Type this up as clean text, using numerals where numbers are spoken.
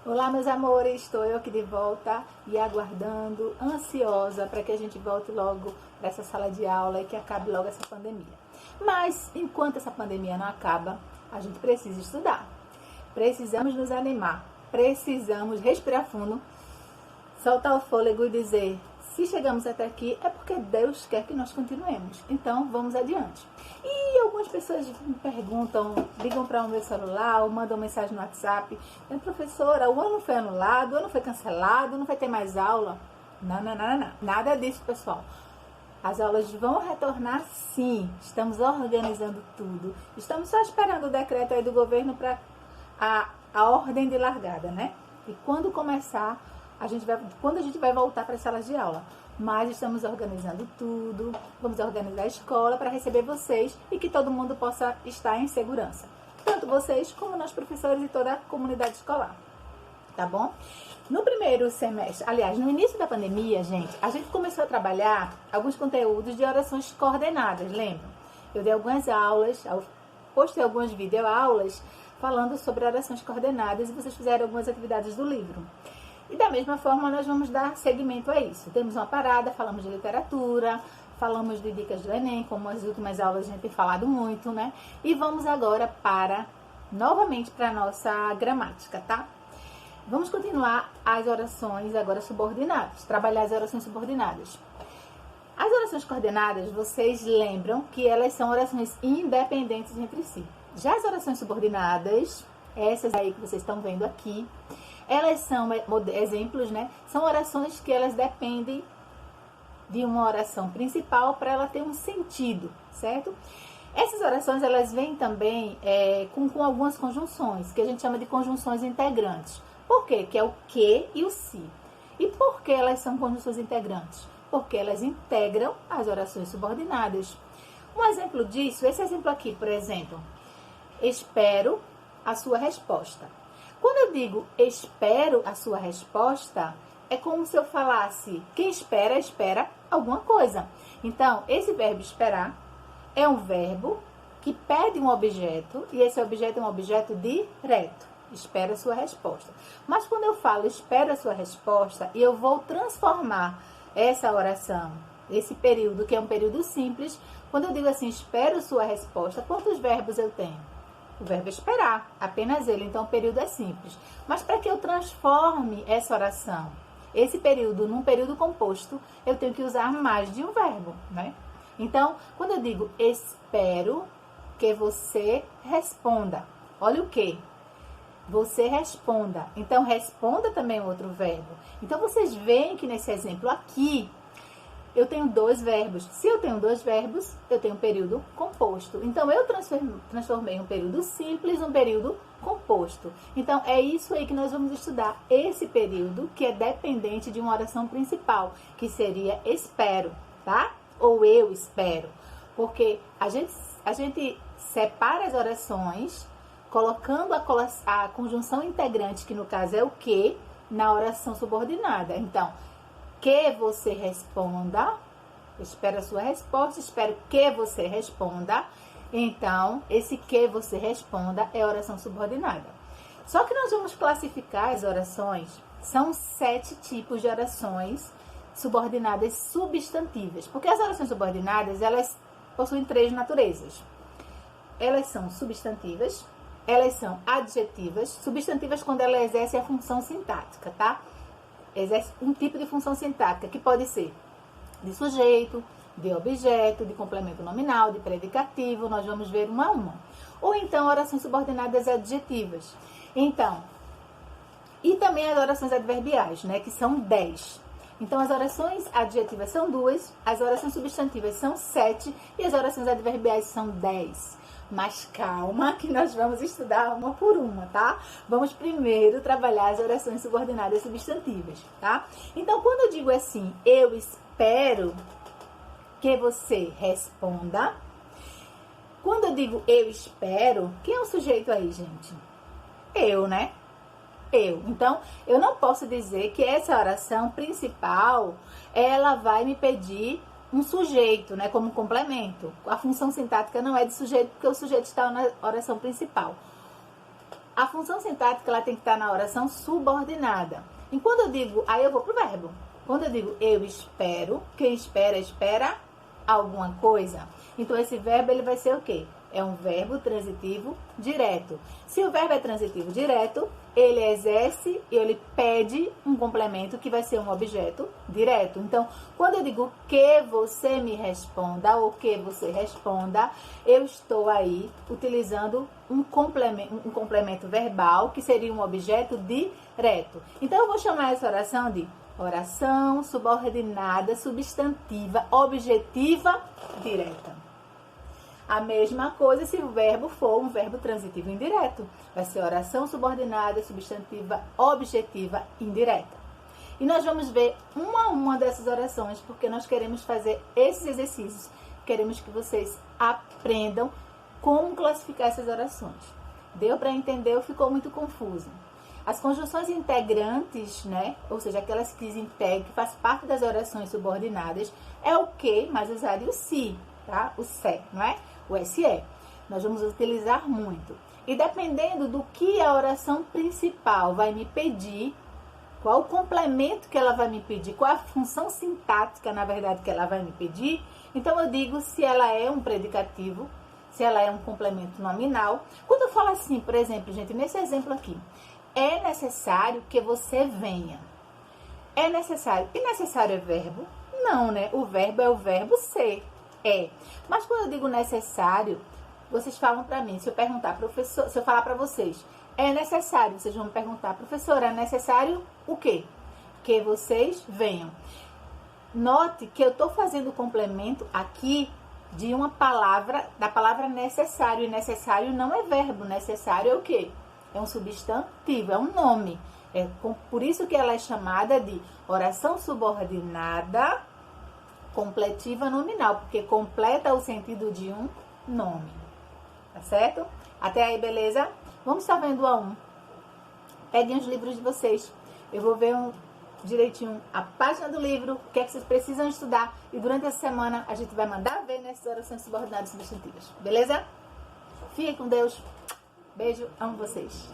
Olá, meus amores, estou eu aqui de volta e aguardando, ansiosa para que a gente volte logo para essa sala de aula e que acabe logo essa pandemia. Mas, enquanto essa pandemia não acaba, a gente precisa estudar. Precisamos nos animar, precisamos respirar fundo, soltar o fôlego e dizer: se chegamos até aqui é porque Deus quer que nós continuemos. Então, vamos adiante. E algumas pessoas me perguntam, ligam para o meu celular ou mandam mensagem no WhatsApp: professora, o ano foi anulado, o ano foi cancelado, não vai ter mais aula? Não. Nada disso, pessoal. As aulas vão retornar sim. Estamos organizando tudo. Estamos só esperando o decreto aí do governo para a ordem de largada, né? E quando começar, quando a gente vai voltar para as salas de aula. Mas estamos organizando tudo, vamos organizar a escola para receber vocês e que todo mundo possa estar em segurança. Tanto vocês como nós professores e toda a comunidade escolar. Tá bom? No primeiro semestre, aliás, no início da pandemia, a gente começou a trabalhar alguns conteúdos de orações coordenadas, lembram? Eu dei algumas aulas, postei algumas videoaulas falando sobre orações coordenadas e vocês fizeram algumas atividades do livro. E da mesma forma nós vamos dar seguimento a isso. Temos uma parada, falamos de literatura, falamos de dicas do Enem, como as últimas aulas a gente tem falado muito, né? E vamos agora novamente para a nossa gramática, tá? Vamos continuar as orações agora subordinadas, trabalhar as orações subordinadas. As orações coordenadas, vocês lembram que elas são orações independentes entre si. Já as orações subordinadas, essas aí que vocês estão vendo aqui, elas são exemplos, né? São orações que elas dependem de uma oração principal para ela ter um sentido, certo? Essas orações, elas vêm também com algumas conjunções, que a gente chama de conjunções integrantes. Por quê? Que é o que e o se. E por que elas são conjunções integrantes? Porque elas integram as orações subordinadas. Um exemplo disso, esse exemplo aqui, por exemplo: espero a sua resposta. Quando eu digo espero a sua resposta, é como se eu falasse: quem espera, espera alguma coisa. Então, esse verbo esperar é um verbo que pede um objeto, e esse objeto é um objeto direto. Espera a sua resposta. Mas quando eu falo espera a sua resposta, e eu vou transformar essa oração, esse período, que é um período simples, quando eu digo assim, espero sua resposta, quantos verbos eu tenho? O verbo esperar, apenas ele, então o período é simples. Mas para que eu transforme essa oração, esse período, num período composto, eu tenho que usar mais de um verbo, né? Então, quando eu digo espero que você responda, olha o que? Você responda. Então, responda também é outro verbo. Então, vocês veem que nesse exemplo aqui, eu tenho dois verbos. Se eu tenho dois verbos, eu tenho um período composto. Então, eu transformei um período simples em um período composto. Então, é isso aí que nós vamos estudar. Esse período que é dependente de uma oração principal, que seria espero, tá? Ou eu espero. Porque a gente separa as orações colocando a conjunção integrante, que no caso é o que, na oração subordinada. Então, que você responda, espero a sua resposta, espero que você responda. Então, esse que você responda é oração subordinada. Só que nós vamos classificar as orações, são 7 tipos de orações subordinadas substantivas. Porque as orações subordinadas, elas possuem 3 naturezas. Elas são substantivas, elas são adjetivas. Substantivas quando ela exerce a função sintática, tá? Exerce um tipo de função sintática que pode ser de sujeito, de objeto, de complemento nominal, de predicativo. Nós vamos ver uma a uma. Ou então orações subordinadas adjetivas. Então, e também as orações adverbiais, né? Que são 10. Então, as orações adjetivas são 2, as orações substantivas são 7 e as orações adverbiais são 10. Mas calma que nós vamos estudar uma por uma, tá? Vamos primeiro trabalhar as orações subordinadas substantivas, tá? Então, quando eu digo assim, eu espero que você responda. Quando eu digo eu espero, quem é o sujeito aí, gente? Eu, né? Eu. Então, eu não posso dizer que essa oração principal, ela vai me pedir um sujeito, né, como complemento. A função sintática não é de sujeito, porque o sujeito está na oração principal. A função sintática ela tem que estar na oração subordinada. E quando eu digo, aí eu vou pro verbo. Quando eu digo eu espero, quem espera, espera alguma coisa. Então esse verbo ele vai ser o quê? É um verbo transitivo direto. Se o verbo é transitivo direto, ele exerce e ele pede um complemento que vai ser um objeto direto. Então, quando eu digo que você me responda ou que você responda, eu estou aí utilizando um complemento verbal que seria um objeto direto. Então, eu vou chamar essa oração de oração subordinada, substantiva, objetiva, direta. A mesma coisa se o verbo for um verbo transitivo indireto. Vai ser oração subordinada, substantiva, objetiva, indireta. E nós vamos ver uma a uma dessas orações, porque nós queremos fazer esses exercícios. Queremos que vocês aprendam como classificar essas orações. Deu para entender ou ficou muito confuso? As conjunções integrantes, né? Ou seja, aquelas que integram, que faz parte das orações subordinadas, é o que mais usaria o se, tá? O se, não é? O SE. Nós vamos utilizar muito. E dependendo do que a oração principal vai me pedir, qual o complemento que ela vai me pedir, qual a função sintática, na verdade, que ela vai me pedir, então eu digo se ela é um predicativo, se ela é um complemento nominal. Quando eu falo assim, por exemplo, gente, nesse exemplo aqui, é necessário que você venha. É necessário. E necessário é verbo? Não, né? O verbo é o verbo ser. É. Mas quando eu digo necessário, vocês falam pra mim, se eu perguntar, professor, se eu falar pra vocês, é necessário, vocês vão me perguntar, professora, é necessário o quê? Que vocês venham. Note que eu tô fazendo o complemento aqui de uma palavra, da palavra necessário, e necessário não é verbo, necessário é o quê? É um substantivo, é um nome. É por isso que ela é chamada de oração subordinada completiva nominal, porque completa o sentido de um nome. Tá certo? Até aí, beleza? Vamos estar vendo a um. Peguem os livros de vocês. Eu vou ver direitinho a página do livro, o que é que vocês precisam estudar. E durante essa semana a gente vai mandar ver nessas orações subordinadas substantivas. Beleza? Fiquem com Deus. Beijo, amo vocês.